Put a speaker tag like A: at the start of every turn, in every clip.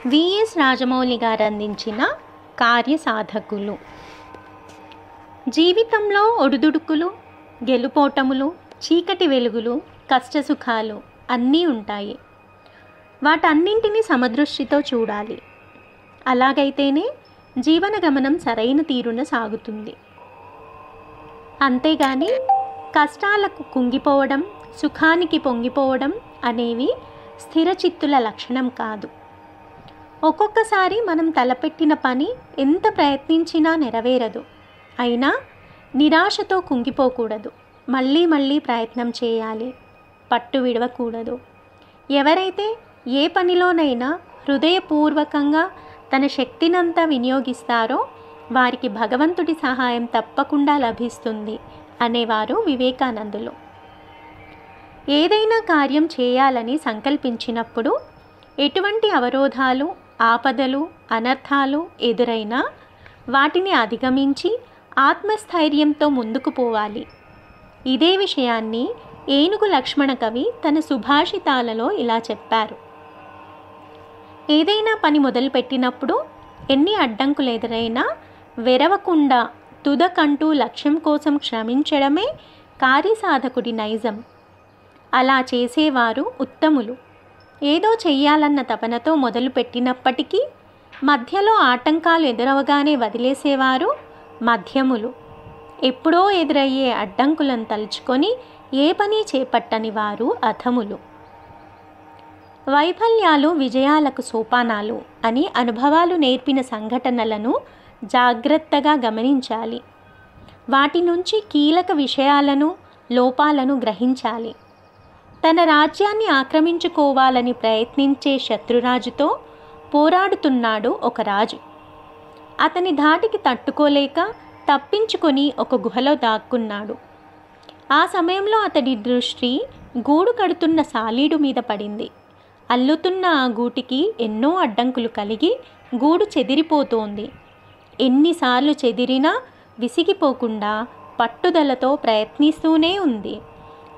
A: VS Rajamouli గారు అందించిన కార్యసాధకులు. జీవితంలో ఒడిదుడుకులు, గెలుపోటములు, చీకటి వెలుగులు, కష్టసుఖాలు అన్నీ ఉంటాయి. వాటన్నింటినీ సమదృష్టితో చూడాలి. అలాగైతేనే జీవన గమనం సరైన తీరున సాగుతుంది. అంతేగాని కష్టాలకు కుంగిపోవడం, సుఖానికి పొంగిపోవడం అనేవి స్థిరచిత్తుల లక్షణం కాదు. ఒక్కొక్కసారి మనం తలపెట్టిన పని ఎంత ప్రయత్నించినా నెరవేరదు. అయినా నిరాశతో కుంగిపోకూడదు. మళ్ళీ మళ్ళీ ప్రయత్నం చేయాలి. పట్టు విడవకూడదు. ఎవరైతే ఏ పనిలోనైనా హృదయపూర్వకంగా తన శక్తినంతా వినియోగిస్తారో వారికి భగవంతుడి సహాయం తప్పకుండా లభిస్తుంది అనేవారు వివేకానందులు. ఏదైనా కార్యం చేయాలని సంకల్పించినప్పుడు ఎటువంటి అవరోధాలు, ఆపదలు, అనర్థాలు ఎదురైనా వాటిని అధిగమించి ఆత్మస్థైర్యంతో ముందుకు పోవాలి. ఇదే విషయాన్ని ఏనుగు లక్ష్మణ కవి తన సుభాషితాలలో ఇలా చెప్పారు: ఏదైనా పని మొదలుపెట్టినప్పుడు ఎన్ని అడ్డంకులు ఎదురైనా వెరవకుండా తుదకంటూ లక్ష్యం కోసం శ్రమించడమే కార్యసాధకుడి నైజం. అలా చేసేవారు ఉత్తములు. ఏదో చెయ్యాలన్న తపనతో మొదలుపెట్టినప్పటికీ మధ్యలో ఆటంకాలు ఎదురవగానే వదిలేసేవారు మధ్యములు. ఎప్పుడో ఎదురయ్యే అడ్డంకులను తలుచుకొని ఏ పని చేపట్టని వారు అధములు. వైఫల్యాలు విజయాలకు సోపానాలు అని అనుభవాలు నేర్పిన సంఘటనలను జాగ్రత్తగా గమనించాలి. వాటి నుంచి కీలక విషయాలను, లోపాలను గ్రహించాలి. తన రాజ్యాన్ని ఆక్రమించుకోవాలని ప్రయత్నించే శత్రురాజుతో పోరాడుతున్నాడు ఒక రాజు. అతని ధాటికి తట్టుకోలేక తప్పించుకొని ఒక గుహలో దాక్కున్నాడు. ఆ సమయంలో అతడి దృష్టి గూడు కడుతున్న సాలీడు మీద పడింది. అల్లుతున్న ఆ గూటికి ఎన్నో అడ్డంకులు కలిగి గూడు చెదిరిపోతోంది. ఎన్నిసార్లు చెదిరినా విసిగిపోకుండా పట్టుదలతో ప్రయత్నిస్తూనే ఉంది.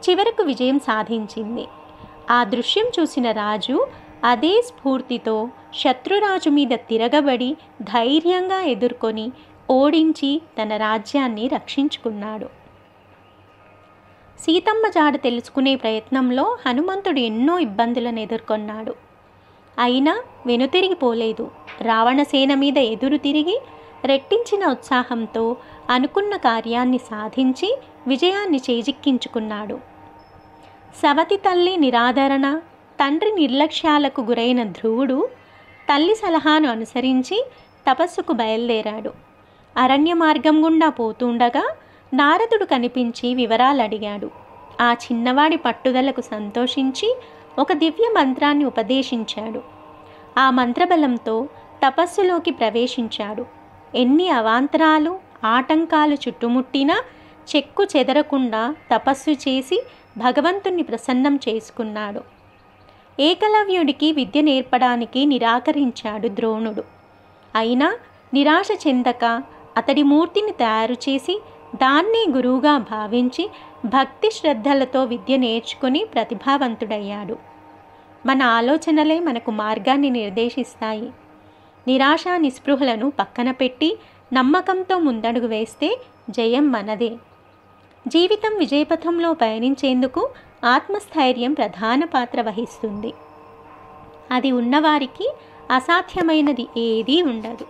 A: చివరకు విజయం సాధించింది. ఆ దృశ్యం చూసిన రాజు అదే స్ఫూర్తితో శత్రురాజు మీద తిరగబడి ధైర్యంగా ఎదుర్కొని ఓడించి తన రాజ్యాన్ని రక్షించుకున్నాడు. సీతమ్మ జాడ తెలుసుకునే ప్రయత్నంలో హనుమంతుడు ఎన్నో ఇబ్బందులను ఎదుర్కొన్నాడు. అయినా వెనుతిరిగిపోలేదు. రావణసేన మీద ఎదురు తిరిగి రెట్టించిన ఉత్సాహంతో అనుకున్న కార్యాన్ని సాధించి విజయాన్ని చేజిక్కించుకున్నాడు. సవతి తల్లి నిరాదరణ, తండ్రి నిర్లక్ష్యాలకు గురైన ధ్రువుడు తల్లి సలహాను అనుసరించి తపస్సుకు బయలుదేరాడు. అరణ్య మార్గం గుండా పోతుండగా నారదుడు కనిపించి వివరాలు అడిగాడు. ఆ చిన్నవాడి పట్టుదలకు సంతోషించి ఒక దివ్య మంత్రాన్ని ఉపదేశించాడు. ఆ మంత్రబలంతో తపస్సులోకి ప్రవేశించాడు. ఎన్ని అవాంతరాలు, ఆటంకాలు చుట్టుముట్టినా చెక్కు చెదరకుండా తపస్సు చేసి భగవంతుణ్ణి ప్రసన్నం చేసుకున్నాడు. ఏకలవ్యుడికి విద్య నేర్పడానికి నిరాకరించాడు ద్రోణుడు. అయినా నిరాశ చెందక అతడి మూర్తిని తయారు చేసి దాన్నే గురువుగా భావించి భక్తి శ్రద్ధలతో విద్య నేర్చుకుని ప్రతిభావంతుడయ్యాడు. మన ఆలోచనలే మనకు మార్గాన్ని నిర్దేశిస్తాయి. నిరాశ నిస్పృహలను పక్కన పెట్టి నమ్మకంతో ముందడుగు వేస్తే జయం మనదే. జీవితం విజయపథంలో పయనించేందుకు ఆత్మస్థైర్యం ప్రధాన పాత్ర వహిస్తుంది. అది ఉన్నవారికి అసాధ్యమైనది ఏదీ ఉండదు.